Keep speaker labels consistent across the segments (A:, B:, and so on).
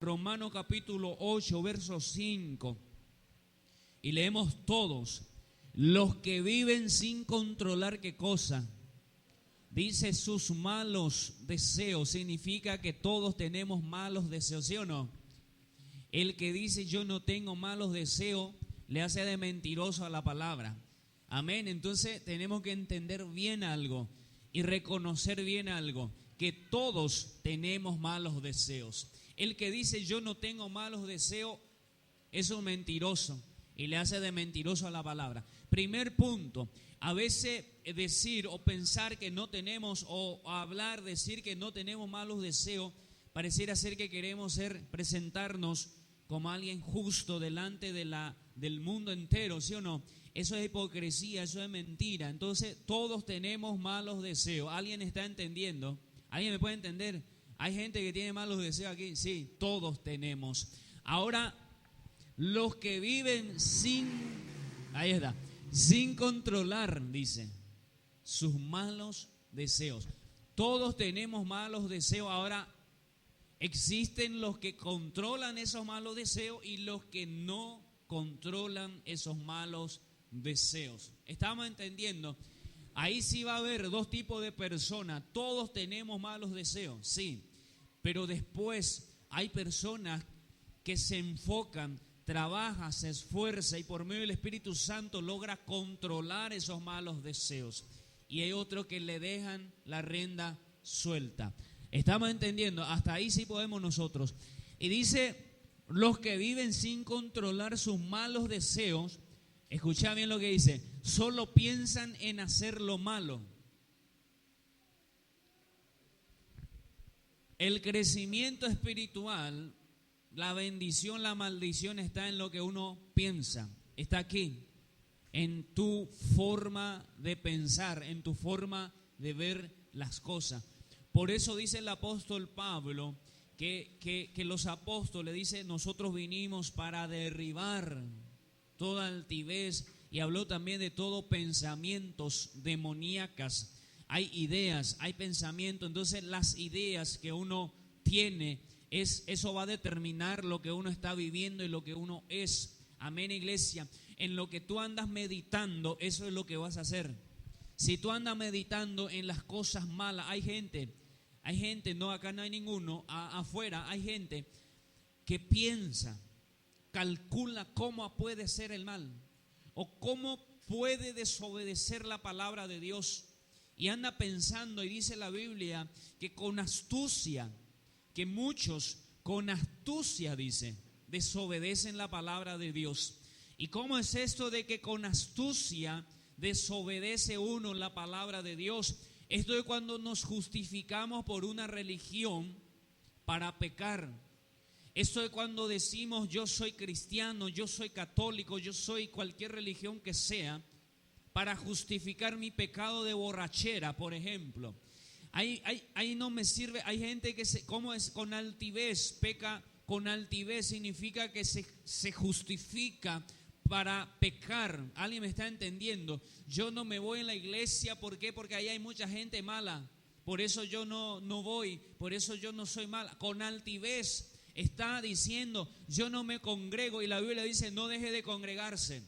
A: Romanos capítulo 8, verso 5. Y leemos todos. Los que viven sin controlar ¿qué cosa? Dice sus malos deseos. Significa que todos tenemos malos deseos, ¿sí o no? El que dice yo no tengo malos deseos, le hace de mentiroso a la palabra. Amén. Entonces tenemos que entender bien algo y reconocer bien algo, que todos tenemos malos deseos. El que dice yo no tengo malos deseos es un mentiroso y le hace de mentiroso a la palabra. Primer punto, a veces decir o pensar que no tenemos, o hablar, decir que no tenemos malos deseos, pareciera ser que queremos presentarnos como alguien justo delante del mundo entero, ¿sí o no? Eso es hipocresía, eso es mentira. Entonces todos tenemos malos deseos. ¿Alguien está entendiendo? ¿Alguien me puede entender? ¿Hay gente que tiene malos deseos aquí? Sí, todos tenemos. Ahora, los que viven sin controlar, dice, sus malos deseos. Todos tenemos malos deseos. Ahora, existen los que controlan esos malos deseos y los que no controlan esos malos deseos. ¿Estamos entendiendo? Ahí sí va a haber dos tipos de personas. Todos tenemos malos deseos, sí. Pero después hay personas que se enfocan, trabaja, se esfuerza y por medio del Espíritu Santo logra controlar esos malos deseos. Y hay otros que le dejan la rienda suelta. ¿Estamos entendiendo? Hasta ahí sí podemos nosotros. Y dice, los que viven sin controlar sus malos deseos, escucha bien lo que dice, solo piensan en hacer lo malo. El crecimiento espiritual, la bendición, la maldición está en lo que uno piensa. Está aquí, en tu forma de pensar, en tu forma de ver las cosas. Por eso dice el apóstol Pablo que los apóstoles, dice, nosotros vinimos para derribar toda altivez, y habló también de todo pensamientos demoníacas. Hay ideas, hay pensamientos, entonces las ideas que uno tiene, eso va a determinar lo que uno está viviendo y lo que uno es. Amén, iglesia. En lo que tú andas meditando, eso es lo que vas a hacer. Si tú andas meditando en las cosas malas, hay gente, no, acá no hay ninguno, afuera hay gente que piensa, calcula cómo puede ser el mal o cómo puede desobedecer la palabra de Dios. Y anda pensando, y dice la Biblia, que con astucia, que muchos con astucia, dice, desobedecen la palabra de Dios. ¿Y cómo es esto de que con astucia desobedece uno la palabra de Dios? Esto es cuando nos justificamos por una religión para pecar. Esto es cuando decimos yo soy cristiano, yo soy católico, yo soy cualquier religión que sea, para justificar mi pecado de borrachera, por ejemplo. Ahí no me sirve. Hay gente que ¿cómo es? Con altivez, peca con altivez, significa que se justifica para pecar. ¿Alguien me está entendiendo? Yo no me voy en la iglesia, ¿por qué? Porque ahí hay mucha gente mala, por eso yo no voy, por eso yo no soy mala. Con altivez está diciendo yo no me congrego, y la Biblia dice no deje de congregarse.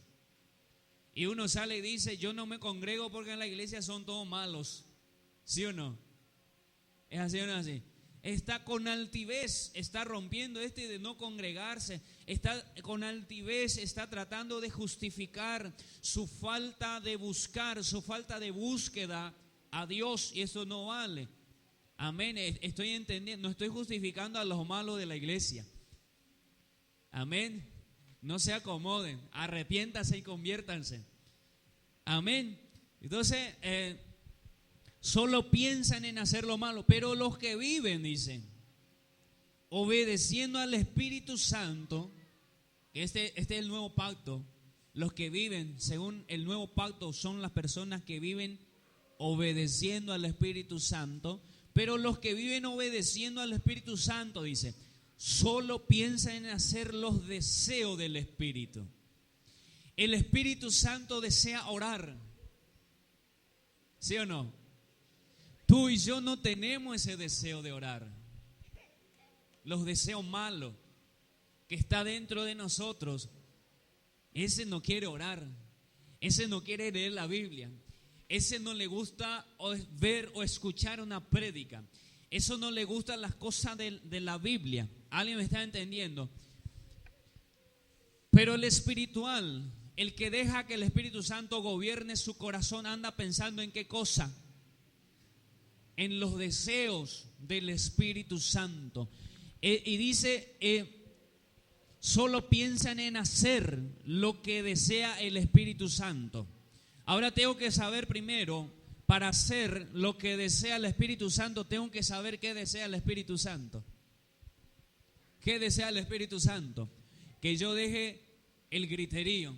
A: Y uno sale y dice yo no me congrego porque en la iglesia son todos malos. ¿Sí o no? ¿Es así o no es así? Está con altivez, está rompiendo de no congregarse, está con altivez, está tratando de justificar su falta de buscar, su falta de búsqueda a Dios, y eso no vale. Amén, estoy entendiendo, no estoy justificando a los malos de la iglesia. Amén, no se acomoden, arrepiéntanse y conviértanse. Amén. Entonces, solo piensan en hacer lo malo, pero los que viven, dicen, obedeciendo al Espíritu Santo, este es el nuevo pacto. Los que viven según el nuevo pacto son las personas que viven obedeciendo al Espíritu Santo, pero los que viven obedeciendo al Espíritu Santo, dice, solo piensan en hacer los deseos del Espíritu. El Espíritu Santo desea orar, ¿sí o no? Tú y yo no tenemos ese deseo de orar. Los deseos malos. que está dentro de nosotros, ese no quiere orar, ese no quiere leer la Biblia, ese no le gusta ver o escuchar una prédica, eso no le gustan las cosas de la Biblia. ¿Alguien me está entendiendo? Pero el espiritual, el que deja que el Espíritu Santo gobierne su corazón, anda pensando en qué cosa, en los deseos del Espíritu Santo. Y dice, solo piensan en hacer lo que desea el Espíritu Santo. Ahora tengo que saber primero, para hacer lo que desea el Espíritu Santo, tengo que saber qué desea el Espíritu Santo. ¿Qué desea el Espíritu Santo? Que yo deje el griterío,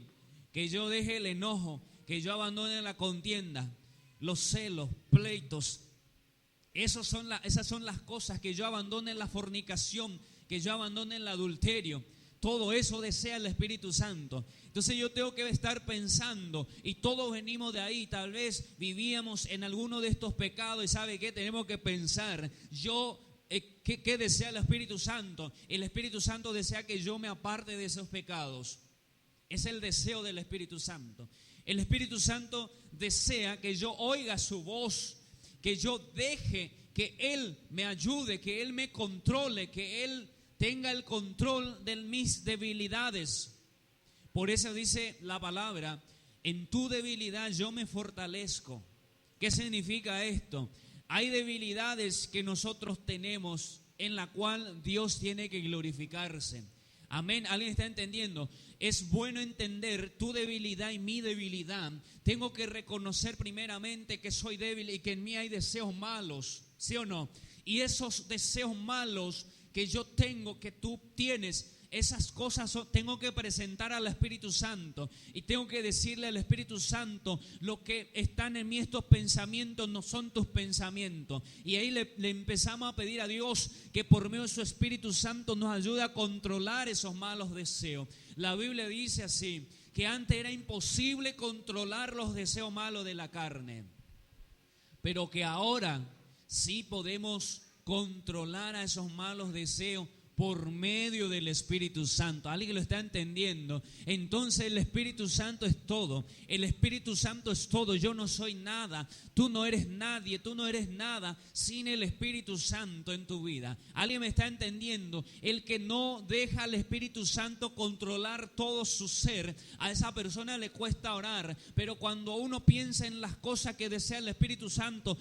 A: que yo deje el enojo, que yo abandone la contienda, los celos, pleitos. Esas son las cosas, que yo abandone la fornicación, que yo abandone el adulterio. Todo eso desea el Espíritu Santo. Entonces yo tengo que estar pensando, y todos venimos de ahí, tal vez vivíamos en alguno de estos pecados, y ¿sabe qué? Tenemos que pensar, ¿qué desea el Espíritu Santo? El Espíritu Santo desea que yo me aparte de esos pecados. Es el deseo del Espíritu Santo. El Espíritu Santo desea que yo oiga su voz, que yo deje que Él me ayude, que Él me controle, que Él tenga el control de mis debilidades. Por eso dice la palabra, en tu debilidad yo me fortalezco. ¿Qué significa esto? Hay debilidades que nosotros tenemos en la cual Dios tiene que glorificarse. Amén. ¿Alguien está entendiendo? Es bueno entender tu debilidad y mi debilidad. Tengo que reconocer primeramente que soy débil y que en mí hay deseos malos, ¿sí o no? Y esos deseos malos que yo tengo, que tú tienes, esas cosas tengo que presentar al Espíritu Santo, y tengo que decirle al Espíritu Santo, lo que están en mí, estos pensamientos no son tus pensamientos. Y ahí le empezamos a pedir a Dios que por medio de su Espíritu Santo nos ayude a controlar esos malos deseos. La Biblia dice así, que antes era imposible controlar los deseos malos de la carne, pero que ahora sí podemos controlar a esos malos deseos por medio del Espíritu Santo. ¿Alguien lo está entendiendo? Entonces el Espíritu Santo es todo. El Espíritu Santo es todo. Yo no soy nada. Tú no eres nadie. Tú no eres nada sin el Espíritu Santo en tu vida. ¿Alguien me está entendiendo? El que no deja al Espíritu Santo controlar todo su ser, a esa persona le cuesta orar. Pero cuando uno piensa en las cosas que desea el Espíritu Santo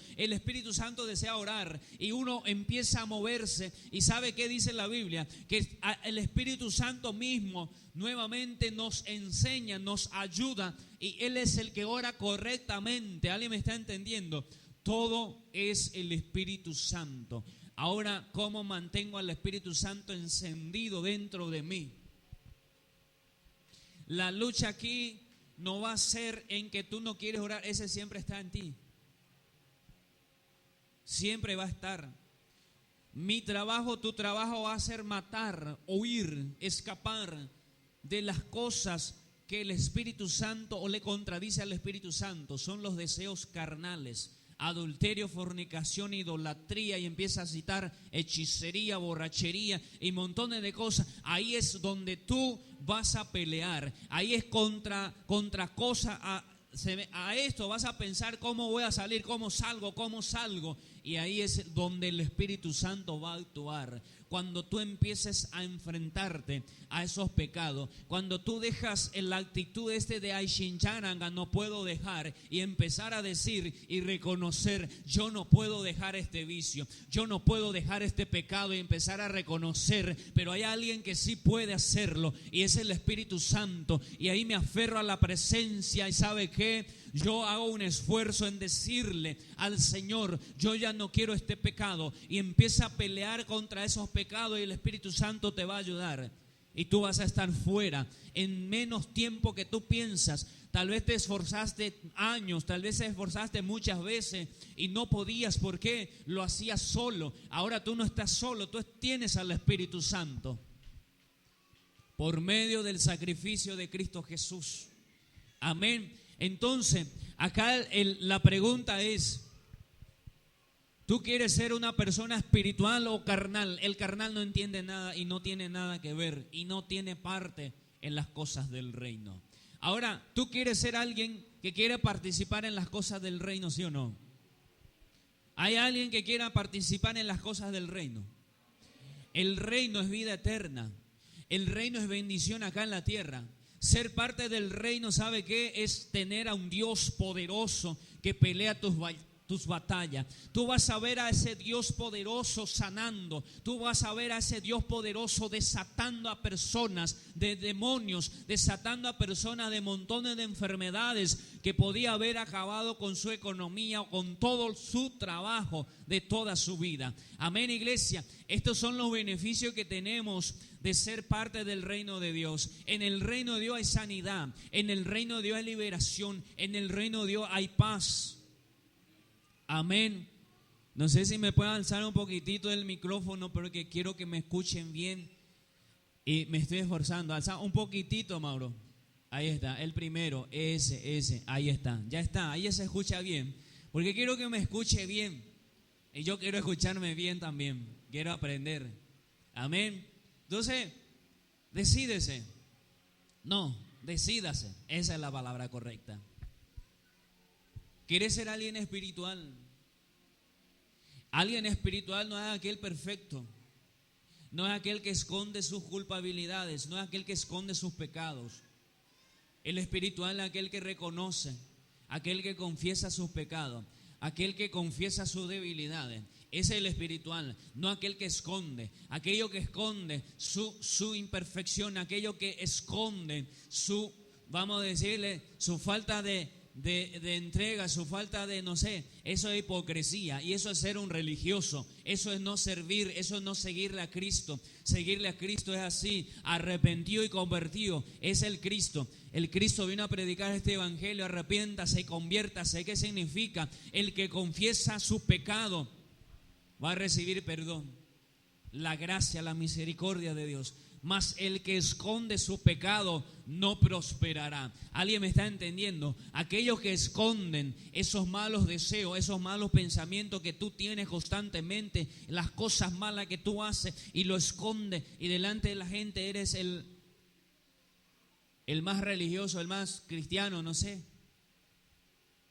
A: desea orar. Y uno empieza a moverse. ¿Y sabe qué dice la Biblia? Que el Espíritu Santo mismo nuevamente nos enseña, nos ayuda, y Él es el que ora correctamente. ¿Alguien me está entendiendo? Todo es el Espíritu Santo. Ahora, ¿cómo mantengo al Espíritu Santo encendido dentro de mí? La lucha aquí no va a ser en que tú no quieres orar, ese siempre está en ti. Siempre va a estar. Mi trabajo, tu trabajo va a ser matar, huir, escapar de las cosas que el Espíritu Santo o le contradice al Espíritu Santo. Son los deseos carnales, adulterio, fornicación, idolatría, y empieza a citar hechicería, borrachería y montones de cosas. Ahí es donde tú vas a pelear. Ahí es contra cosas. A esto vas a pensar cómo voy a salir, cómo salgo. Y ahí es donde el Espíritu Santo va a actuar. Cuando tú empieces a enfrentarte a esos pecados, cuando tú dejas la actitud de Aishincharanga, no puedo dejar, y empezar a decir y reconocer, yo no puedo dejar este vicio, yo no puedo dejar este pecado, y empezar a reconocer, pero hay alguien que sí puede hacerlo, y es el Espíritu Santo. Y ahí me aferro a la presencia, y ¿sabe qué? Yo hago un esfuerzo en decirle al Señor, yo ya no quiero este pecado, y empieza a pelear contra esos pecados, y el Espíritu Santo te va a ayudar, y tú vas a estar fuera en menos tiempo que tú piensas. Tal vez te esforzaste años, tal vez te esforzaste muchas veces y no podías porque lo hacías solo. Ahora tú no estás solo, tú tienes al Espíritu Santo por medio del sacrificio de Cristo Jesús. Amén. Entonces, acá la pregunta es, ¿Tú quieres ser una persona espiritual o carnal? El carnal no entiende nada y no tiene nada que ver y no tiene parte en las cosas del reino. Ahora, ¿tú quieres ser alguien que quiere participar en las cosas del reino, sí o no? ¿Hay alguien que quiera participar en las cosas del reino? El reino es vida eterna. El reino es bendición acá en la tierra. Ser parte del reino, ¿sabe qué? Es tener a un Dios poderoso que pelea tus batallas. Tú vas a ver a ese Dios poderoso sanando. Tú vas a ver a ese Dios poderoso desatando a personas de demonios, desatando a personas de montones de enfermedades que podía haber acabado con su economía o con todo su trabajo de toda su vida. Amén, iglesia. Estos son los beneficios que tenemos de ser parte del reino de Dios. En el reino de Dios hay sanidad, en el reino de Dios hay liberación, en el reino de Dios hay paz. Amén. No sé si me pueden alzar un poquitito del micrófono, porque quiero que me escuchen bien y me estoy esforzando. Alza un poquitito, Mauro. Ahí está, el primero, ese, ahí está, ya está, ahí se escucha bien, porque quiero que me escuche bien y yo quiero escucharme bien también, quiero aprender. Amén. Entonces, decídese. No, decídase, esa es la palabra correcta. ¿Quieres ser alguien espiritual? Alguien espiritual no es aquel perfecto, no es aquel que esconde sus culpabilidades, no es aquel que esconde sus pecados. El espiritual es aquel que reconoce, aquel que confiesa sus pecados, aquel que confiesa sus debilidades. Ese es el espiritual, no aquel que esconde, aquello que esconde su imperfección, aquello que esconde su, vamos a decirle, su falta de entrega, su falta de, no sé, eso es hipocresía y eso es ser un religioso, eso es no servir, eso es no seguirle a Cristo. Seguirle a Cristo es así, arrepentido y convertido, es el Cristo. El Cristo vino a predicar este evangelio, arrepiéntase y conviértase. ¿Qué significa? El que confiesa su pecado va a recibir perdón, la gracia, la misericordia de Dios. Mas el que esconde su pecado no prosperará. ¿Alguien me está entendiendo? Aquellos que esconden esos malos deseos, esos malos pensamientos que tú tienes constantemente, las cosas malas que tú haces y lo escondes, y delante de la gente eres el más religioso, el más cristiano, no sé.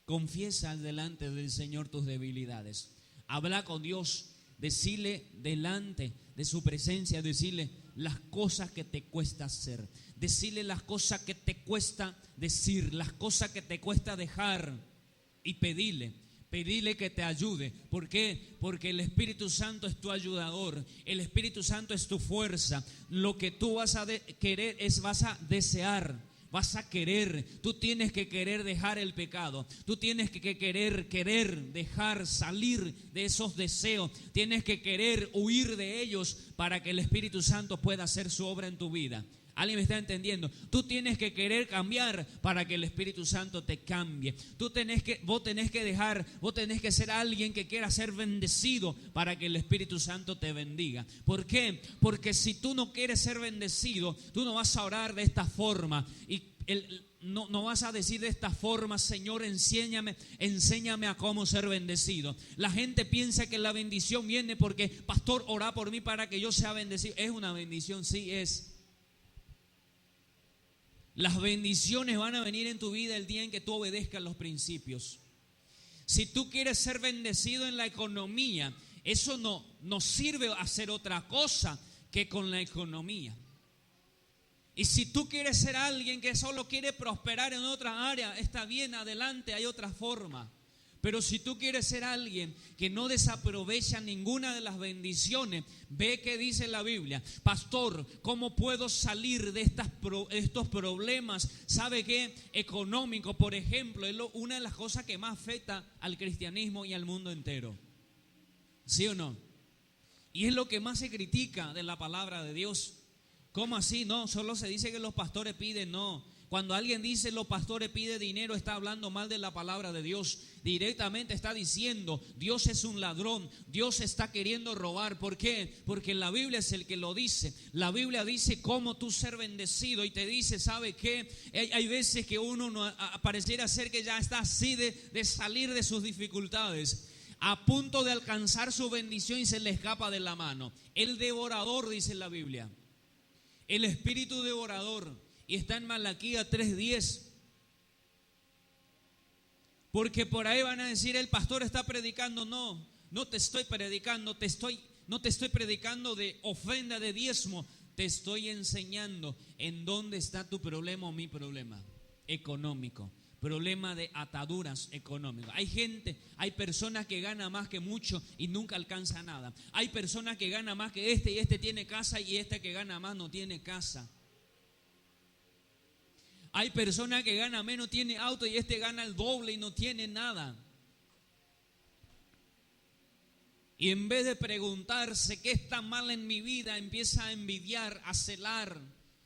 A: Confiesa delante del Señor tus debilidades. Habla con Dios, decirle delante de su presencia, decirle las cosas que te cuesta hacer, decirle las cosas que te cuesta decir, las cosas que te cuesta dejar, y pedirle que te ayude. ¿Por qué? Porque el Espíritu Santo es tu ayudador, el Espíritu Santo es tu fuerza. Lo que tú vas a querer vas a desear, vas a querer. Tú tienes que querer dejar el pecado, tú tienes que querer dejar salir de esos deseos, tienes que querer huir de ellos para que el Espíritu Santo pueda hacer su obra en tu vida. ¿Alguien me está entendiendo? Tú tienes que querer cambiar para que el Espíritu Santo te cambie. Vos tenés que ser alguien que quiera ser bendecido para que el Espíritu Santo te bendiga. ¿Por qué? Porque si tú no quieres ser bendecido, tú no vas a orar de esta forma y no vas a decir de esta forma: Señor, enséñame a cómo ser bendecido. La gente piensa que la bendición viene porque, pastor, ora por mí para que yo sea bendecido. Es una bendición, sí es. Las bendiciones van a venir en tu vida el día en que tú obedezcas los principios. Si tú quieres ser bendecido en la economía, eso no sirve a hacer otra cosa que con la economía. Y si tú quieres ser alguien que solo quiere prosperar en otra área, está bien, adelante, hay otra forma. Pero si tú quieres ser alguien que no desaprovecha ninguna de las bendiciones, ve que dice la Biblia: pastor, ¿cómo puedo salir de estos problemas? ¿Sabe qué? Económico, por ejemplo, es una de las cosas que más afecta al cristianismo y al mundo entero. ¿Sí o no? Y es lo que más se critica de la palabra de Dios. ¿Cómo así? No, solo se dice que los pastores piden, no. Cuando alguien dice los pastores piden dinero, está hablando mal de la palabra de Dios. Directamente está diciendo: Dios es un ladrón, Dios está queriendo robar. ¿Por qué? Porque la Biblia es el que lo dice. La Biblia dice cómo tú ser bendecido y te dice, ¿sabe qué? Hay veces que uno pareciera ser que ya está así de salir de sus dificultades. a punto de alcanzar su bendición y se le escapa de la mano. El devorador, dice la Biblia. El espíritu devorador. Y está en Malaquías 3:10. Porque por ahí van a decir, el pastor está predicando. No te estoy predicando, no te estoy predicando de ofrenda, de diezmo. Te estoy enseñando en dónde está tu problema o mi problema económico. Problema de ataduras económicas. Hay personas que ganan más que mucho y nunca alcanza nada. Hay personas que ganan más que y este tiene casa y este que gana más no tiene casa. Hay personas que ganan menos, tiene auto y este gana el doble y no tiene nada. Y en vez de preguntarse qué está mal en mi vida, empieza a envidiar, a celar,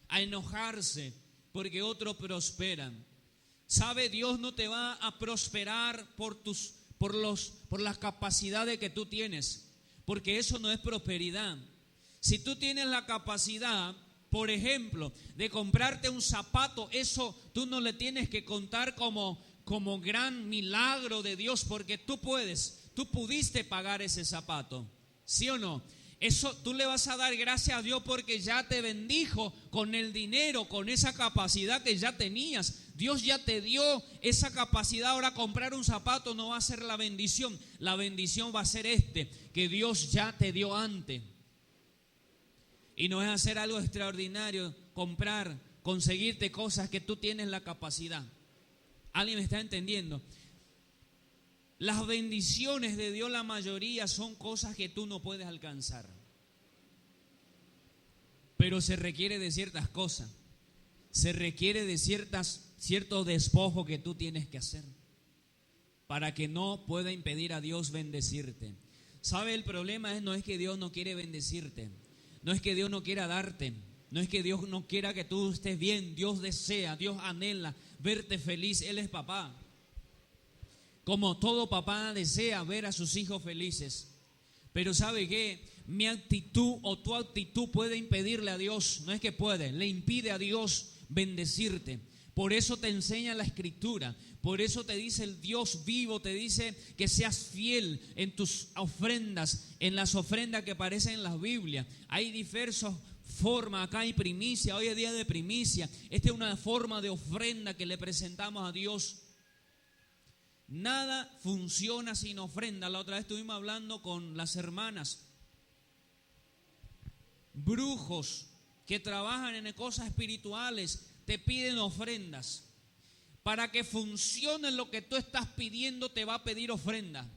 A: a enojarse porque otros prosperan. ¿Sabe? Dios no te va a prosperar por las capacidades que tú tienes, porque eso no es prosperidad. Si tú tienes la capacidad, por ejemplo, de comprarte un zapato, eso tú no le tienes que contar como gran milagro de Dios, porque tú pudiste pagar ese zapato, ¿sí o no? Eso tú le vas a dar gracias a Dios porque ya te bendijo con el dinero, con esa capacidad que ya tenías. Dios ya te dio esa capacidad. Ahora comprar un zapato no va a ser la bendición. La bendición va a ser que Dios ya te dio antes. Y no es hacer algo extraordinario, conseguirte cosas que tú tienes la capacidad. ¿Alguien me está entendiendo? Las bendiciones de Dios, la mayoría son cosas que tú no puedes alcanzar. Pero se requiere de ciertas cosas. Se requiere de cierto despojo que tú tienes que hacer para que no pueda impedir a Dios bendecirte. ¿Sabe? El problema no es que Dios no quiere bendecirte. No es que Dios no quiera darte. No es que Dios no quiera que tú estés bien. Dios desea, Dios anhela verte feliz. Él es papá. Como todo papá desea ver a sus hijos felices. Pero ¿sabe qué? Mi actitud o tu actitud puede impedirle a Dios. No es que puede, le impide a Dios bendecirte. Por eso te enseña la Escritura. Por eso te dice el Dios vivo, te dice que seas fiel en tus ofrendas, en las ofrendas que aparecen en la Biblia. Hay diversas formas, acá hay primicia, hoy es día de primicia. Esta es una forma de ofrenda que le presentamos a Dios. Nada funciona sin ofrenda. La otra vez estuvimos hablando con las hermanas. Brujos que trabajan en cosas espirituales te piden ofrendas. Para que funcione lo que tú estás pidiendo, te va a pedir ofrenda.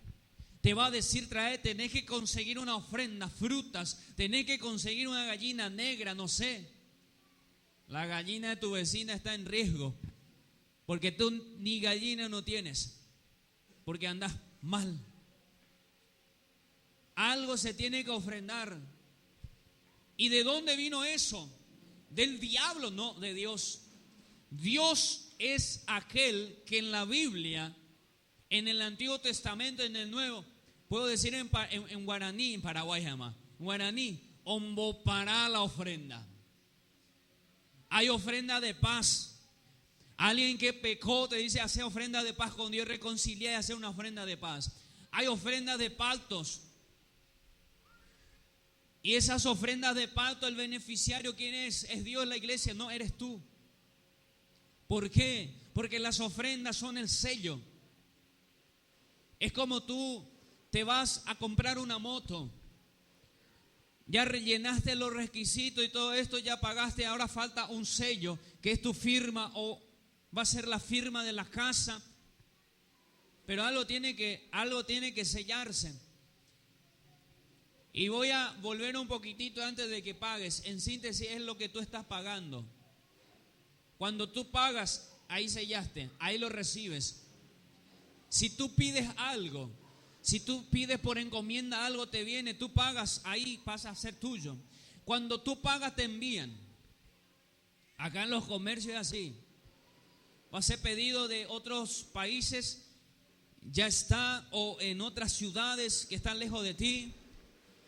A: Te va a decir, tenés que conseguir una ofrenda, frutas, tenés que conseguir una gallina negra, no sé. La gallina de tu vecina está en riesgo, porque tú ni gallina no tienes. Porque andas mal. Algo se tiene que ofrendar. ¿Y de dónde vino eso? ¿Del diablo? No, de Dios. Dios es aquel que en la Biblia, en el Antiguo Testamento, en el Nuevo, puedo decir en guaraní, en Paraguay jamás, guaraní, ombopará la ofrenda. Hay ofrenda de paz. Alguien que pecó te dice hacer ofrenda de paz con Dios, reconciliar y hacer una ofrenda de paz. Hay ofrendas de pactos. Y esas ofrendas de pacto, el beneficiario, ¿quién es? ¿Es Dios, la iglesia? No, eres tú. ¿Por qué? Porque las ofrendas son el sello. Es como tú te vas a comprar una moto. Ya rellenaste los requisitos y todo esto, ya pagaste, ahora falta un sello, que es tu firma o va a ser la firma de la casa, pero algo tiene que sellarse. Y voy a volver un poquitito antes de que pagues. En síntesis es lo que tú estás pagando. Cuando tú pagas, ahí sellaste, ahí lo recibes. Si tú pides algo, si tú pides por encomienda algo, te viene, tú pagas, ahí pasa a ser tuyo. Cuando tú pagas, te envían. Acá en los comercios es así. Va a ser pedido de otros países, ya está, o en otras ciudades que están lejos de ti.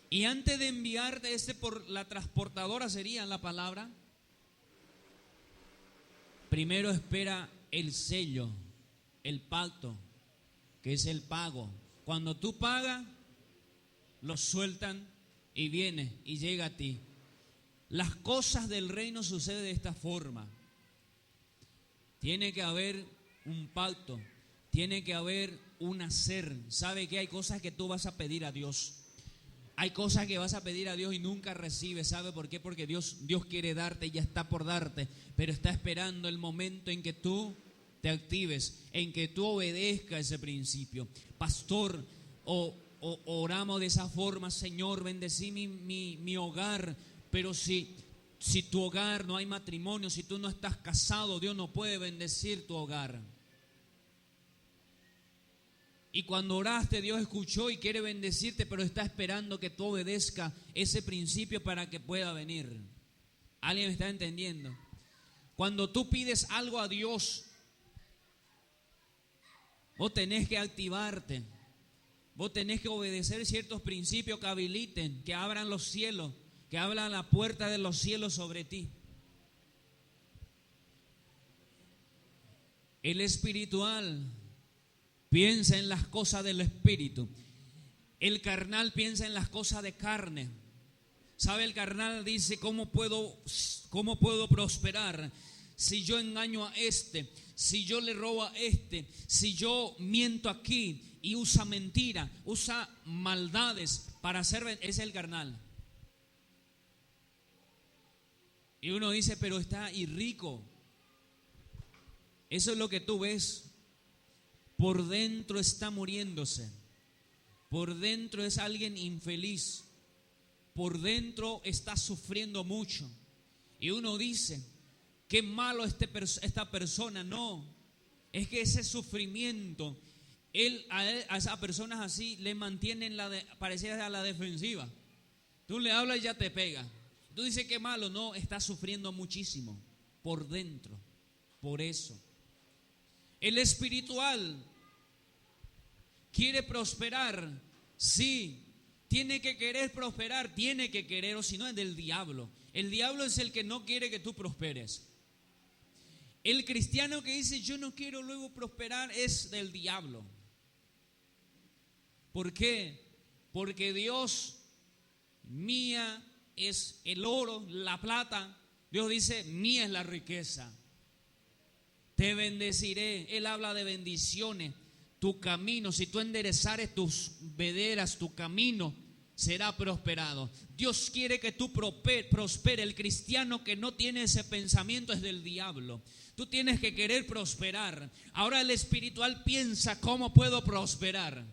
A: Y antes de enviarte por la transportadora, sería la palabra, primero espera el sello, el pacto, que es el pago. Cuando tú pagas, los sueltan y viene y llega a ti. Las cosas del reino suceden de esta forma. Tiene que haber un pacto, tiene que haber un hacer. ¿Sabe qué? Hay cosas que tú vas a pedir a Dios. Hay cosas que vas a pedir a Dios y nunca recibes. ¿Sabe por qué? Porque Dios quiere darte y ya está por darte, pero está esperando el momento en que tú te actives, en que tú obedezcas ese principio. Pastor, oramos de esa forma: Señor, bendecí mi hogar, pero si tu hogar no hay matrimonio, si tú no estás casado, Dios no puede bendecir tu hogar. Y cuando oraste, Dios escuchó y quiere bendecirte, pero está esperando que tú obedezcas ese principio para que pueda venir. ¿Alguien me está entendiendo? Cuando tú pides algo a Dios, vos tenés que activarte. Vos tenés que obedecer ciertos principios que habiliten, que abran los cielos, que abran la puerta de los cielos sobre ti. El espiritual piensa en las cosas del espíritu. El carnal piensa en las cosas de carne. ¿Sabe? El carnal dice: ¿cómo puedo prosperar si yo engaño a este? Si yo le robo a este, si yo miento aquí, y usa mentira, usa maldades para hacer, es el carnal. Y uno dice: pero está y rico. Eso es lo que tú ves. Por dentro está muriéndose. Por dentro es alguien infeliz. Por dentro está sufriendo mucho. Y uno dice: qué malo esta persona. No, es que ese sufrimiento, a esas personas así le mantienen parecidas a la defensiva. Tú le hablas y ya te pega. Tú dices: qué malo. No, está sufriendo muchísimo por dentro. Por eso el espiritual quiere prosperar. Sí, tiene que querer prosperar, tiene que querer, o si no es del diablo. El diablo es el que no quiere que tú prosperes. El cristiano que dice: yo no quiero luego prosperar, es del diablo. ¿Por qué? Porque Dios, mía es el oro, la plata. Dios dice: mía es la riqueza. Te bendeciré. Él habla de bendiciones. Tu camino, si tú enderezares tus veredas, tu camino será prosperado. Dios quiere que tú prospere. El cristiano que no tiene ese pensamiento es del diablo. Tú tienes que querer prosperar. Ahora el espiritual piensa: ¿cómo puedo prosperar?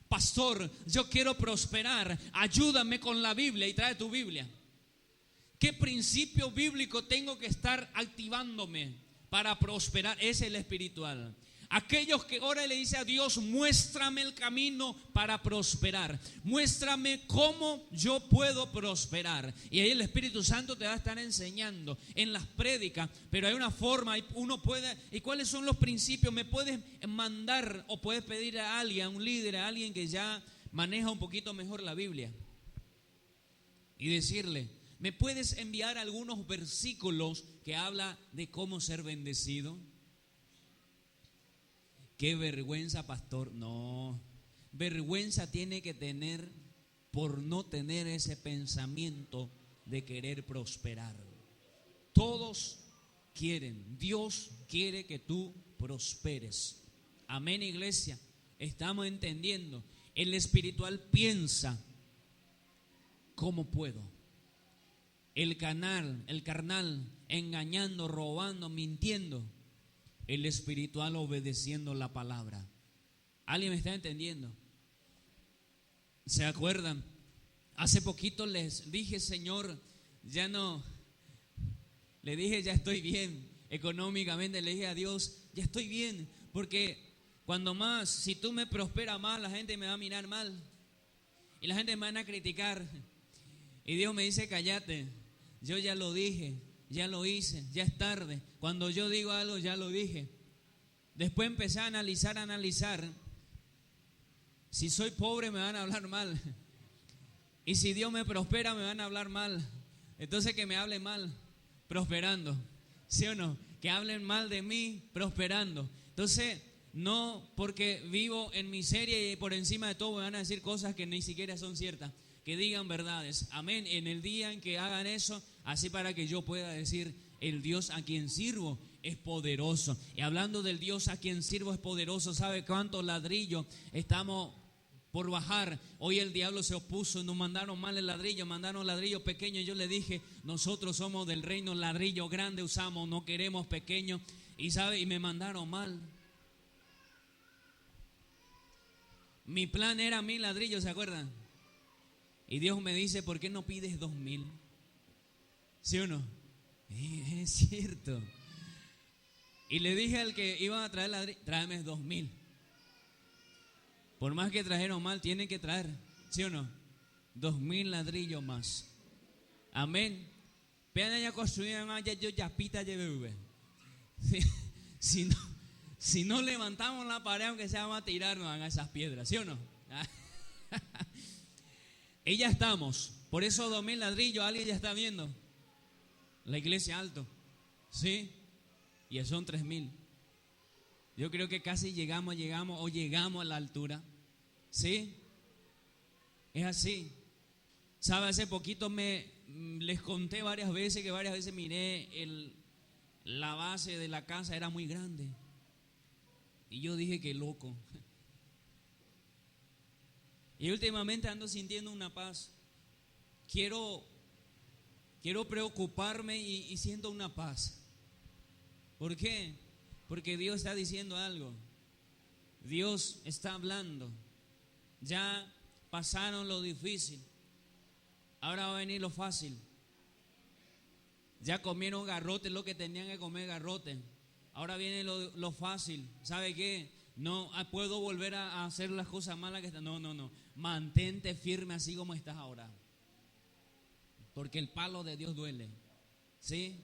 A: Pastor, yo quiero prosperar. Ayúdame con la Biblia. Y trae tu Biblia. ¿Qué principio bíblico tengo que estar activándome para prosperar? Es el espiritual. Aquellos que ahora le dicen a Dios: muéstrame el camino para prosperar, muéstrame cómo yo puedo prosperar. Y ahí el Espíritu Santo te va a estar enseñando en las prédicas. Pero hay una forma, uno puede. ¿Y cuáles son los principios? Me puedes mandar o puedes pedir a alguien, a un líder, a alguien que ya maneja un poquito mejor la Biblia, y decirle: ¿me puedes enviar algunos versículos que habla de cómo ser bendecido? Qué vergüenza, pastor. No, vergüenza tiene que tener por no tener ese pensamiento de querer prosperar. Todos quieren, Dios quiere que tú prosperes. Amén, iglesia. Estamos entendiendo. El espiritual piensa: ¿cómo puedo? El carnal engañando, robando, mintiendo. El espiritual obedeciendo la palabra. ¿Alguien me está entendiendo? ¿Se acuerdan? Hace poquito les dije: Señor, ya no. Le dije: ya estoy bien económicamente. Le dije a Dios: ya estoy bien. Porque cuando más, si tú me prosperas más, la gente me va a mirar mal. Y la gente me van a criticar. Y Dios me dice: cállate. Yo ya lo dije. Ya lo hice, ya es tarde. Cuando yo digo algo, ya lo dije. Después empecé a analizar. Si soy pobre, me van a hablar mal. Y si Dios me prospera, me van a hablar mal. Entonces que me hablen mal, prosperando. ¿Sí o no? Que hablen mal de mí, prosperando. Entonces No porque vivo en miseria y por encima de todo me van a decir cosas que ni siquiera son ciertas. Que digan verdades. Amén. En el día en que hagan eso, así para que yo pueda decir, el Dios a quien sirvo es poderoso. Y hablando del Dios a quien sirvo es poderoso, ¿sabe cuántos ladrillos estamos por bajar? Hoy el diablo se opuso, nos mandaron mal el ladrillo, mandaron ladrillo pequeño. Y yo le dije, nosotros somos del reino, ladrillo grande usamos, no queremos pequeño. Y sabe, y me mandaron mal. Mi plan era 1000 ladrillos, ¿se acuerdan? Y Dios me dice, ¿por qué no pides 2000? ¿Sí o no? Es cierto. Y le dije al que iba a traer ladrillo, tráeme 2000. Por más que trajeron mal, tienen que traer, ¿sí o no? 2000 ladrillos más. Amén. Vean allá construyeron allá yo yapita lleve. Si no levantamos la pared, aunque sea, vamos a tirarnos a esas piedras, ¿sí o no? Y ya estamos. Por eso 2000 ladrillos, alguien ya está viendo. La iglesia alto, ¿sí? Y son 3000. Yo creo que casi llegamos a la altura, ¿sí? Es así. ¿Sabe? Hace poquito les conté varias veces miré la base de la casa era muy grande. Y yo dije, qué loco. Y últimamente ando sintiendo una paz. Quiero preocuparme y siento una paz. ¿Por qué? Porque Dios está diciendo algo. Dios está hablando. Ya pasaron lo difícil. Ahora va a venir lo fácil. Ya comieron garrote, lo que tenían que comer garrote. Ahora viene lo fácil. ¿Sabe qué? No puedo volver a hacer las cosas malas que están. No. Mantente firme así como estás ahora. Porque el palo de Dios duele. ¿Sí?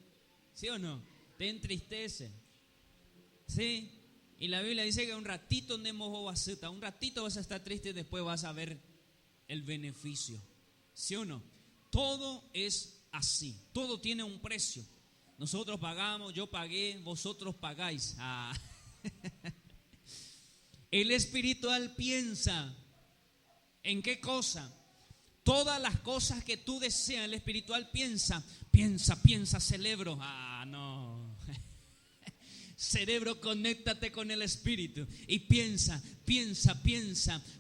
A: ¿Sí o no? Te entristece. ¿Sí? Y la Biblia dice que un ratito un ratito vas a estar triste y después vas a ver el beneficio. ¿Sí o no? Todo es así. Todo tiene un precio. Nosotros pagamos, yo pagué, vosotros pagáis. El espiritual piensa. ¿En qué cosa? Todas las cosas que tú deseas, el espiritual piensa, cerebro. No. Cerebro, conéctate con el espíritu y piensa.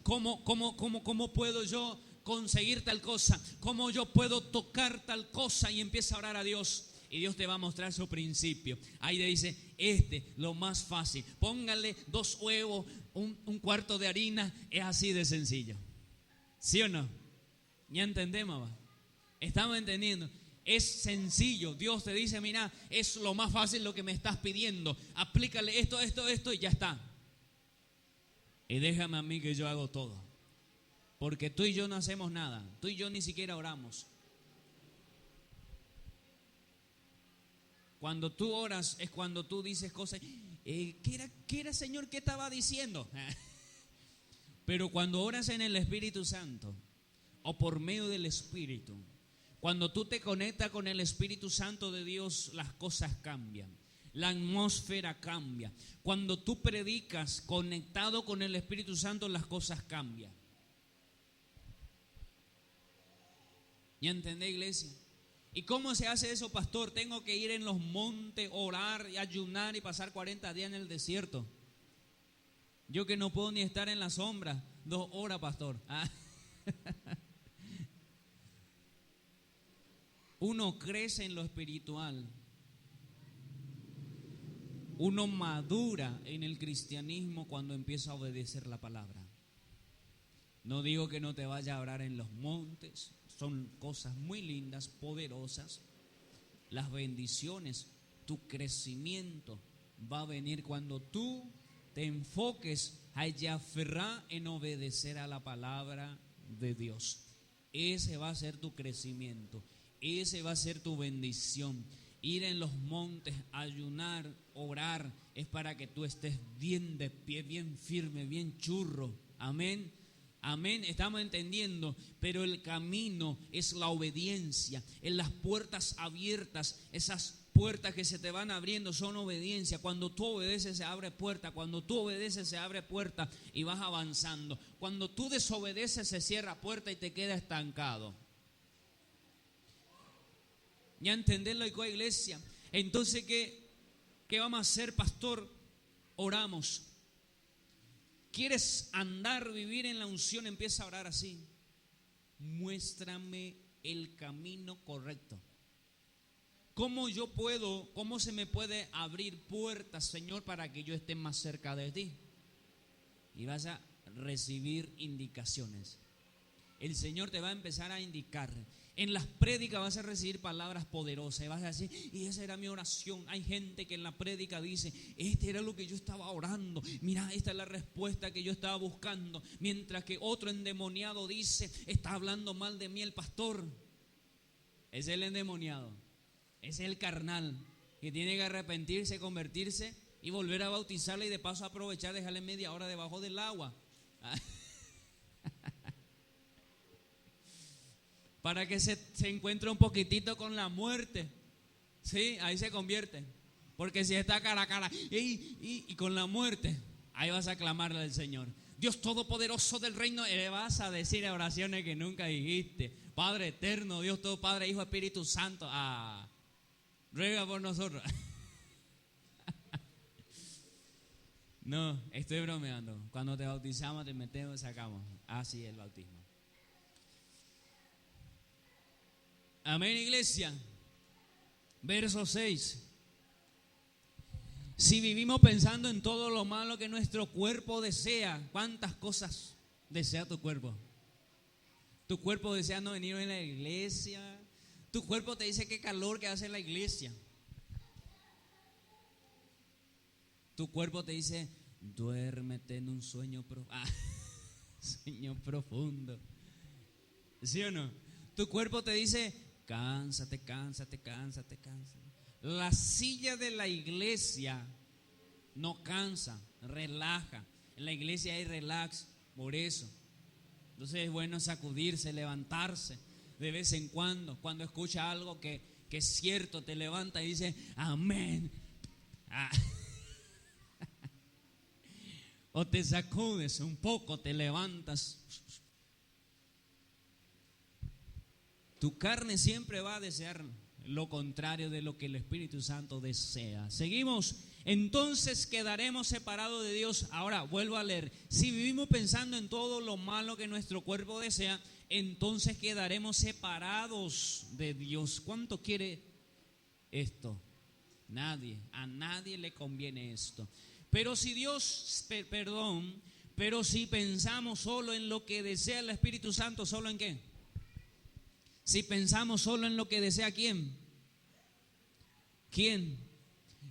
A: ¿Cómo puedo yo conseguir tal cosa? ¿Cómo yo puedo tocar tal cosa? Y empieza a orar a Dios. Y Dios te va a mostrar su principio. Ahí le dice, lo más fácil. Póngale 2 huevos, un cuarto de harina. Es así de sencillo. ¿Sí o no? Ya entendemos, ¿va? Estamos entendiendo. Es sencillo. Dios te dice, mira, es lo más fácil lo que me estás pidiendo. Aplícale esto y ya está. Y déjame a mí que yo hago todo. Porque tú y yo no hacemos nada. Tú y yo ni siquiera oramos. Cuando tú oras es cuando tú dices cosas. ¿Qué era, Señor? ¿Qué estaba diciendo? Pero cuando oras en el Espíritu Santo o por medio del Espíritu, cuando tú te conectas con el Espíritu Santo de Dios, las cosas cambian. La atmósfera cambia. Cuando tú predicas conectado con el Espíritu Santo, las cosas cambian. ¿Ya entendés, iglesia? ¿Y cómo se hace eso, pastor? Tengo que ir en los montes, orar y ayunar y pasar 40 días en el desierto. Yo que no puedo ni estar en la sombra 2 horas, pastor. Uno crece en lo espiritual. Uno madura en el cristianismo cuando empieza a obedecer la palabra. No digo que no te vaya a orar en los montes. Son cosas muy lindas, poderosas. Las bendiciones, tu crecimiento va a venir cuando tú te enfoques a aferrar en obedecer a la palabra de Dios. Ese va a ser tu crecimiento. Ese va a ser tu bendición. Ir en los montes, ayunar, orar, es para que tú estés bien de pie, bien firme, bien churro. Amén. Amén, estamos entendiendo, pero el camino es la obediencia. En las puertas abiertas, esas puertas que se te van abriendo son obediencia. Cuando tú obedeces se abre puerta, cuando tú obedeces se abre puerta y vas avanzando. Cuando tú desobedeces se cierra puerta y te queda estancado. ¿Ya entendés lo que es, iglesia? Entonces, ¿qué vamos a hacer, pastor? Oramos. ¿Quieres andar, vivir en la unción? Empieza a orar así. Muéstrame el camino correcto. ¿Cómo se me puede abrir puertas, Señor, para que yo esté más cerca de ti? Y vas a recibir indicaciones. El Señor te va a empezar a indicar. En las prédicas vas a recibir palabras poderosas y vas a decir, y esa era mi oración. Hay gente que en la prédica dice, este era lo que yo estaba orando, mira, esta es la respuesta que yo estaba buscando. Mientras que otro endemoniado dice, está hablando mal de mí el pastor. Es el endemoniado, es el carnal que tiene que arrepentirse, convertirse y volver a bautizarle y de paso aprovechar, dejarle media hora debajo del agua. Para que se encuentre un poquitito con la muerte. Sí, ahí se convierte. Porque si está cara a cara y con la muerte, ahí vas a clamarle al Señor. Dios Todopoderoso del reino, le vas a decir oraciones que nunca dijiste. Padre eterno, Dios todo, Padre, Hijo, Espíritu Santo. Ruega por nosotros. No, estoy bromeando. Cuando te bautizamos, te metemos y sacamos. Así es el bautismo. Amén, iglesia. Verso 6. Si vivimos pensando en todo lo malo que nuestro cuerpo desea, ¿cuántas cosas desea tu cuerpo? Tu cuerpo desea no venir a la iglesia. Tu cuerpo te dice qué calor que hace en la iglesia. Tu cuerpo te dice, duérmete en un sueño profundo. ¿Sí o no? Tu cuerpo te dice, cánsate. La silla de la iglesia no cansa, relaja. En la iglesia hay relax, por eso. Entonces es bueno sacudirse, levantarse de vez en cuando escucha algo que es cierto, te levanta y dice, amén. O te sacudes un poco, te levantas. Tu carne siempre va a desear lo contrario de lo que el Espíritu Santo desea. Seguimos. Entonces quedaremos separados de Dios. Ahora vuelvo a leer. Si vivimos pensando en todo lo malo que nuestro cuerpo desea, entonces quedaremos separados de Dios. ¿Cuánto quiere esto? Nadie. A nadie le conviene esto. Pero si si pensamos solo en lo que desea el Espíritu Santo, ¿solo en qué? Si pensamos solo en lo que desea, ¿quién? ¿Quién?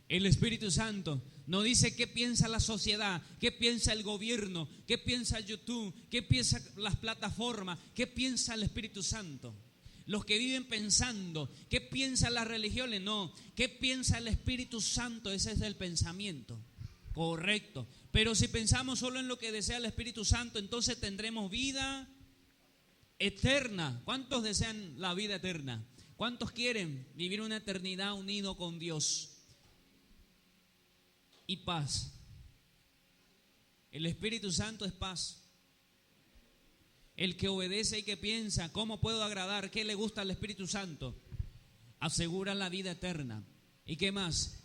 A: El Espíritu Santo. No dice qué piensa la sociedad, qué piensa el gobierno, qué piensa YouTube, qué piensa las plataformas, qué piensa el Espíritu Santo. Los que viven pensando, ¿qué piensan las religiones? No, ¿qué piensa el Espíritu Santo? Ese es el pensamiento. Correcto. Pero si pensamos solo en lo que desea el Espíritu Santo, entonces tendremos vida eterna. ¿Cuántos desean la vida eterna? ¿Cuántos quieren vivir una eternidad unido con Dios? Y paz. El Espíritu Santo es paz. El que obedece y que piensa, ¿cómo puedo agradar? ¿Qué le gusta al Espíritu Santo? Asegura la vida eterna. ¿Y qué más?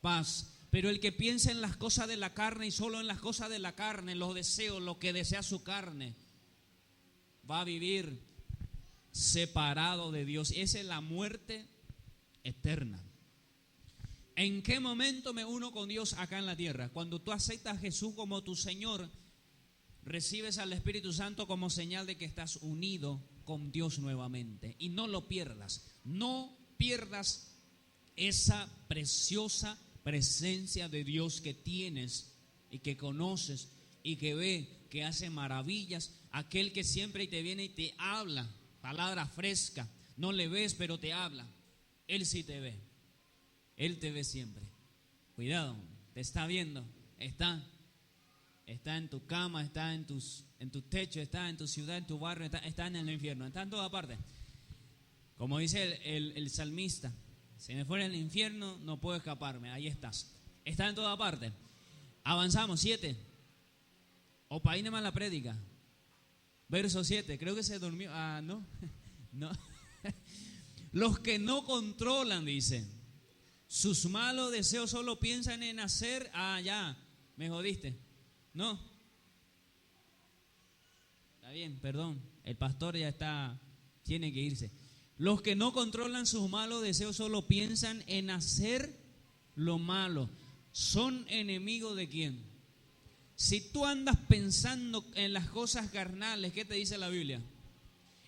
A: Paz. Pero el que piensa en las cosas de la carne y solo en las cosas de la carne, los deseos, lo que desea su carne, va a vivir separado de Dios. Esa es la muerte eterna. ¿En qué momento me uno con Dios acá en la tierra? Cuando tú aceptas a Jesús como tu Señor, recibes al Espíritu Santo como señal de que estás unido con Dios nuevamente. Y no lo pierdas. No pierdas esa preciosa presencia de Dios que tienes y que conoces y que ve, que hace maravillas. Aquel que siempre te viene y te habla, palabra fresca. No le ves, pero te habla. Él sí te ve. Él te ve siempre. Cuidado, te está viendo. está en tu cama, está en tu techo, está en tu ciudad, en tu barrio, está en el infierno, está en todas partes. Como dice el salmista, si me fuera al infierno no puedo escaparme, ahí estás. Está en todas partes. Avanzamos, 7. Opa, ahí nomás la prédica. Verso 7, creo que se durmió. No, no. Los que no controlan, dice, sus malos deseos solo piensan en hacer. Ya, me jodiste. No. Está bien, perdón. El pastor ya tiene que irse. Los que no controlan sus malos deseos solo piensan en hacer lo malo. ¿Son enemigos de quién? Si tú andas pensando en las cosas carnales, ¿qué te dice la Biblia?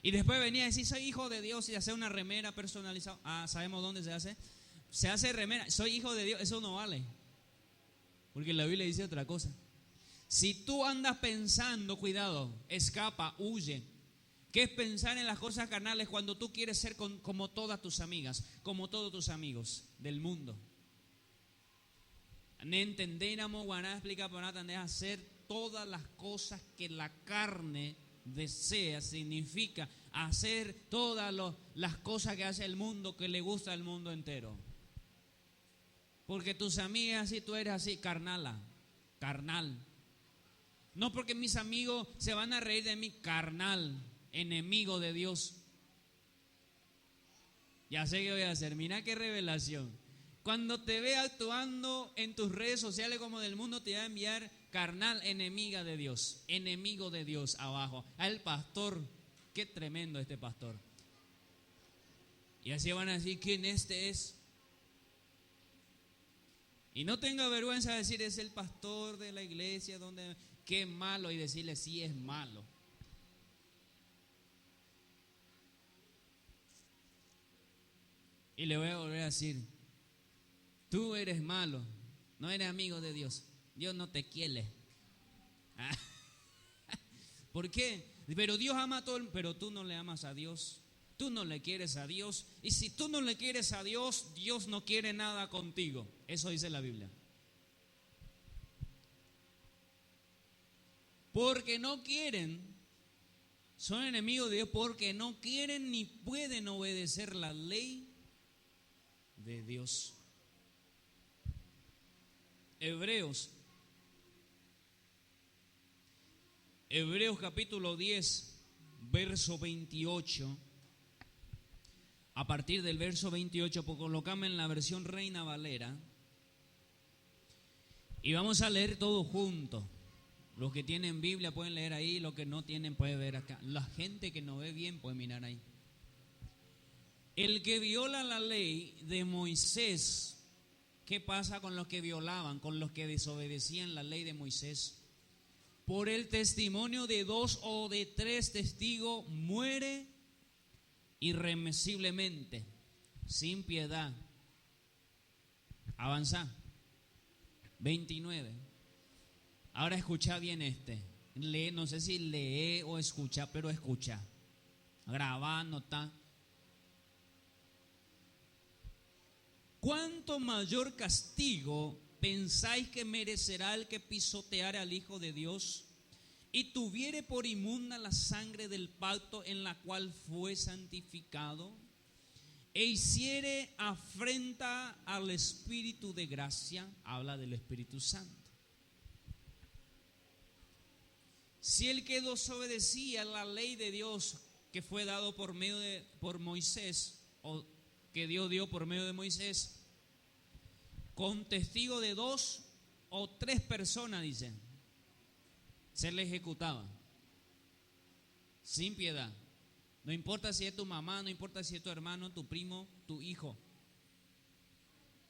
A: Y después venía a decir, soy hijo de Dios, y hacer una remera personalizada. ¿Sabemos dónde se hace? Se hace remera, soy hijo de Dios, eso no vale. Porque la Biblia dice otra cosa. Si tú andas pensando, cuidado, escapa, huye. ¿Qué es pensar en las cosas carnales cuando tú quieres ser como todas tus amigas, como todos tus amigos del mundo? No entendéramos, Guaná explica para hacer todas las cosas que la carne desea, significa hacer todas las cosas que hace el mundo, que le gusta al mundo entero. Porque tus amigas, si tú eres así, carnal. No porque mis amigos se van a reír de mí, carnal, enemigo de Dios. Ya sé qué voy a hacer, mira qué revelación. Cuando te vea actuando en tus redes sociales como del mundo, te va a enviar carnal, enemiga de Dios, enemigo de Dios abajo. Al pastor, qué tremendo este pastor. Y así van a decir, ¿quién este es? Y no tenga vergüenza de decir, es el pastor de la iglesia, donde qué malo, y decirle, sí es malo. Y le voy a volver a decir, tú eres malo, no eres amigo de Dios, Dios no te quiere. ¿Por qué? Pero Dios ama a todo el mundo, pero tú no le amas a Dios, tú no le quieres a Dios, y si tú no le quieres a Dios, Dios no quiere nada contigo. Eso dice la Biblia. Porque no quieren, son enemigos de Dios porque no quieren ni pueden obedecer la ley de Dios. Hebreos capítulo 10, verso 28. A partir del verso 28, pues colocame en la versión Reina Valera. Y vamos a leer todo junto. Los que tienen Biblia pueden leer ahí, los que no tienen pueden ver acá. La gente que no ve bien puede mirar ahí. El que viola la ley de Moisés, ¿qué pasa con los que violaban, con los que desobedecían la ley de Moisés? Por el testimonio de 2 o de 3 testigos muere irremisiblemente, sin piedad. Avanza. 29. Ahora escucha bien lee, no sé si lee o escucha, pero escucha. Graba, nota. ¿Cuánto mayor castigo pensáis que merecerá el que pisoteare al Hijo de Dios y tuviere por inmunda la sangre del pacto en la cual fue santificado e hiciere afrenta al Espíritu de gracia? Habla del Espíritu Santo. Si el que desobedecía la ley de Dios que fue dado por Moisés, o que Dios dio por medio de Moisés, con testigo de 2 o 3 personas, dicen, se le ejecutaba sin piedad. No importa si es tu mamá, no importa si es tu hermano, tu primo, tu hijo,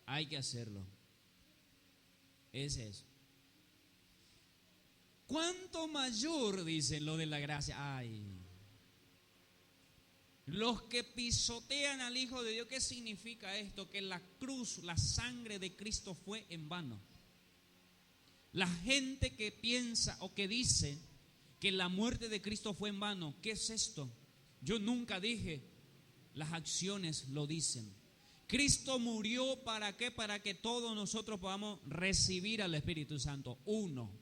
A: hay que hacerlo. Ese es. ¿Cuánto mayor, dicen, lo de la gracia? Ay, los que pisotean al Hijo de Dios. ¿Qué significa esto? Que la cruz, la sangre de Cristo fue en vano. La gente que piensa o que dice que la muerte de Cristo fue en vano, ¿qué es esto? Yo nunca dije, las acciones lo dicen. Cristo murió ¿para qué? Para que todos nosotros podamos recibir al Espíritu Santo. 1.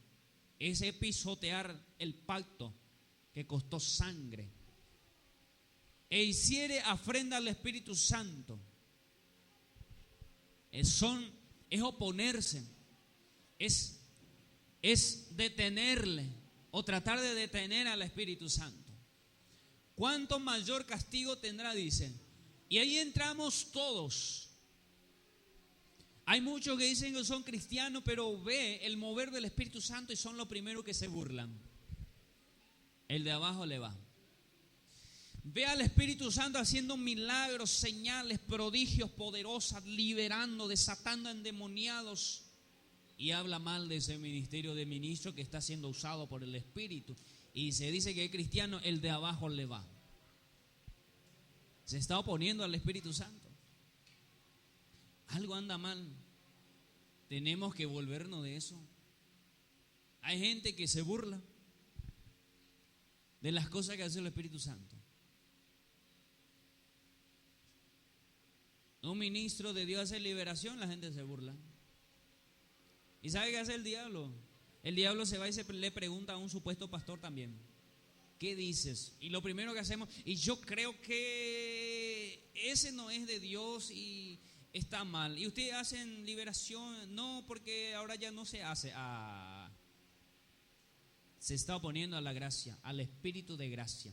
A: es pisotear el pacto que costó sangre. E hiciere afrenta al Espíritu Santo. Es oponerse, es detenerle o tratar de detener al Espíritu Santo. ¿Cuánto mayor castigo tendrá? Dice. Y ahí entramos todos. Hay muchos que dicen que son cristianos, pero ve el mover del Espíritu Santo y son los primeros que se burlan. El de abajo le va. Ve al Espíritu Santo haciendo milagros, señales, prodigios poderosas, liberando, desatando endemoniados. Y habla mal de ese ministerio de ministro que está siendo usado por el Espíritu. Y se dice que es cristiano, el de abajo le va. Se está oponiendo al Espíritu Santo. Algo anda mal. Tenemos que volvernos de eso. Hay gente que se burla de las cosas que hace el Espíritu Santo. Un ministro de Dios hace liberación, la gente se burla. ¿Y sabe qué hace el diablo? El diablo se va y le pregunta a un supuesto pastor también: ¿qué dices? Y lo primero que hacemos, y yo creo que ese no es de Dios y está mal. ¿Y ustedes hacen liberación? No, porque ahora ya no se hace. Se está oponiendo a la gracia, al Espíritu de gracia,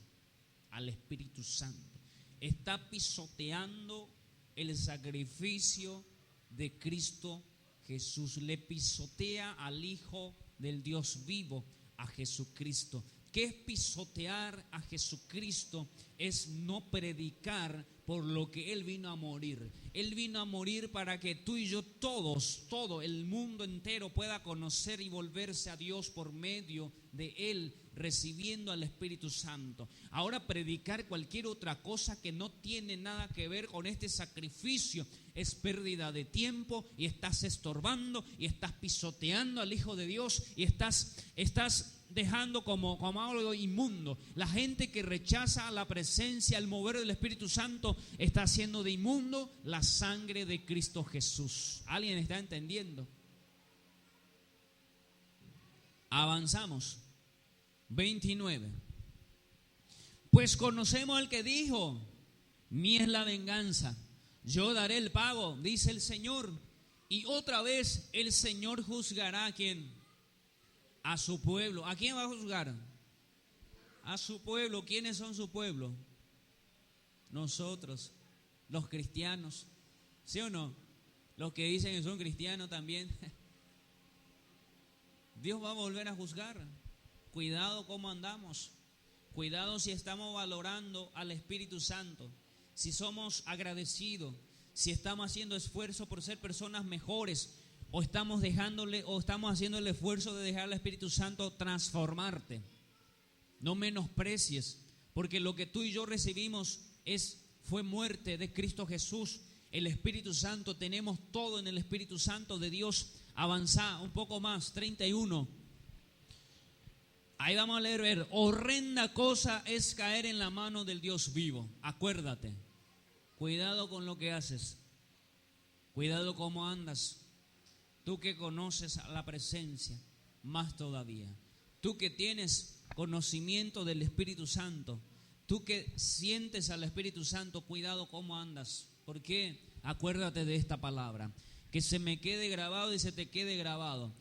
A: al Espíritu Santo. Está pisoteando el sacrificio de Cristo Jesús. Le pisotea al Hijo del Dios vivo, a Jesucristo. ¿Qué es pisotear a Jesucristo? Es no predicar por lo que Él vino a morir. Él vino a morir para que tú y yo todo el mundo entero pueda conocer y volverse a Dios por medio de Él, recibiendo al Espíritu Santo. Ahora predicar cualquier otra cosa que no tiene nada que ver con este sacrificio es pérdida de tiempo, y estás estorbando y estás pisoteando al Hijo de Dios y estás dejando como algo inmundo. La gente que rechaza la presencia, el mover del Espíritu Santo, está haciendo de inmundo la sangre de Cristo Jesús. ¿Alguien está entendiendo? Avanzamos. 29. Pues conocemos al que dijo: mía es la venganza, yo daré el pago, dice el Señor. Y otra vez el Señor juzgará ¿a quién? A su pueblo. ¿A quién va a juzgar? A su pueblo. ¿Quiénes son su pueblo? Nosotros, los cristianos. ¿Sí o no? Los que dicen que son cristianos también. Dios va a volver a juzgar. Cuidado cómo andamos. Cuidado si estamos valorando al Espíritu Santo. Si somos agradecidos. Si estamos haciendo esfuerzo por ser personas mejores. O estamos haciendo el esfuerzo de dejar al Espíritu Santo transformarte. No menosprecies, porque lo que tú y yo recibimos fue muerte de Cristo Jesús. El Espíritu Santo, tenemos todo en el Espíritu Santo de Dios. Avanza un poco más, 31. Ahí vamos a leer: horrenda cosa es caer en la mano del Dios vivo. Acuérdate, cuidado con lo que haces, cuidado cómo andas. Tú que conoces a la presencia, más todavía. Tú que tienes conocimiento del Espíritu Santo, tú que sientes al Espíritu Santo, cuidado cómo andas. ¿Por qué? Acuérdate de esta palabra. Que se me quede grabado y se te quede grabado.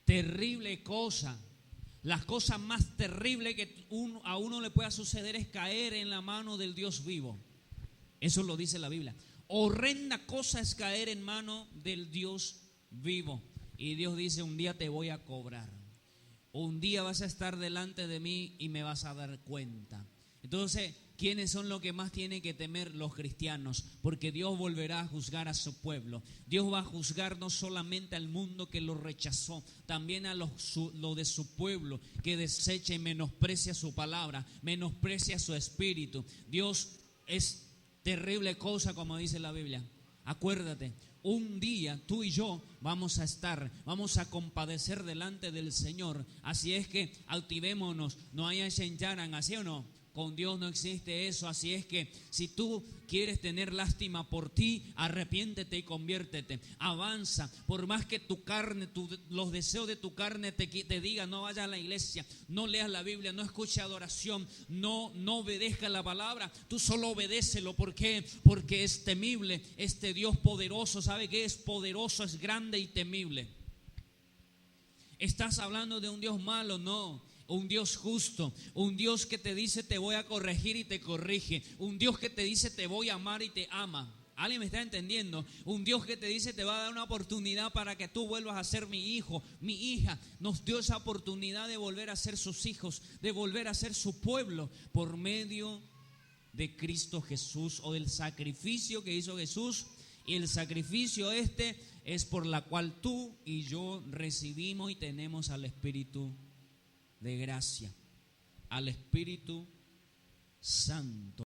A: Terrible cosa. Las cosas más terribles que a uno le pueda suceder es caer en la mano del Dios vivo. Eso lo dice la Biblia. Horrenda cosa es caer en mano del Dios vivo. Y Dios dice: un día te voy a cobrar. Un día vas a estar delante de mí y me vas a dar cuenta. Entonces, ¿quiénes son los que más tienen que temer? Los cristianos, porque Dios volverá a juzgar a su pueblo. Dios va a juzgar no solamente al mundo que lo rechazó, también a lo de su pueblo que desecha y menosprecia su palabra, menosprecia su espíritu. Dios es terrible cosa, como dice la Biblia. Acuérdate, un día tú y yo vamos a compadecer delante del Señor. Así es que activémonos, no haya chencharan, ¿así o no? Con Dios no existe eso. Así es que si tú quieres tener lástima por ti, arrepiéntete y conviértete. Avanza. Por más que tu carne, los deseos de tu carne te digan: no vayas a la iglesia, no leas la Biblia, no escuches adoración, no obedezcas la palabra. Tú solo obedécelo. ¿Por qué? Porque es temible este Dios poderoso. ¿Sabe qué es poderoso? Es grande y temible. ¿Estás hablando de un Dios malo? No. Un Dios justo, un Dios que te dice: te voy a corregir y te corrige. Un Dios que te dice: te voy a amar y te ama. ¿Alguien me está entendiendo? Un Dios que te dice: te va a dar una oportunidad para que tú vuelvas a ser mi hijo, mi hija. Nos dio esa oportunidad de volver a ser sus hijos, de volver a ser su pueblo por medio de Cristo Jesús, o del sacrificio que hizo Jesús. Y el sacrificio es por la cual tú y yo recibimos y tenemos al Espíritu de gracia, al Espíritu Santo.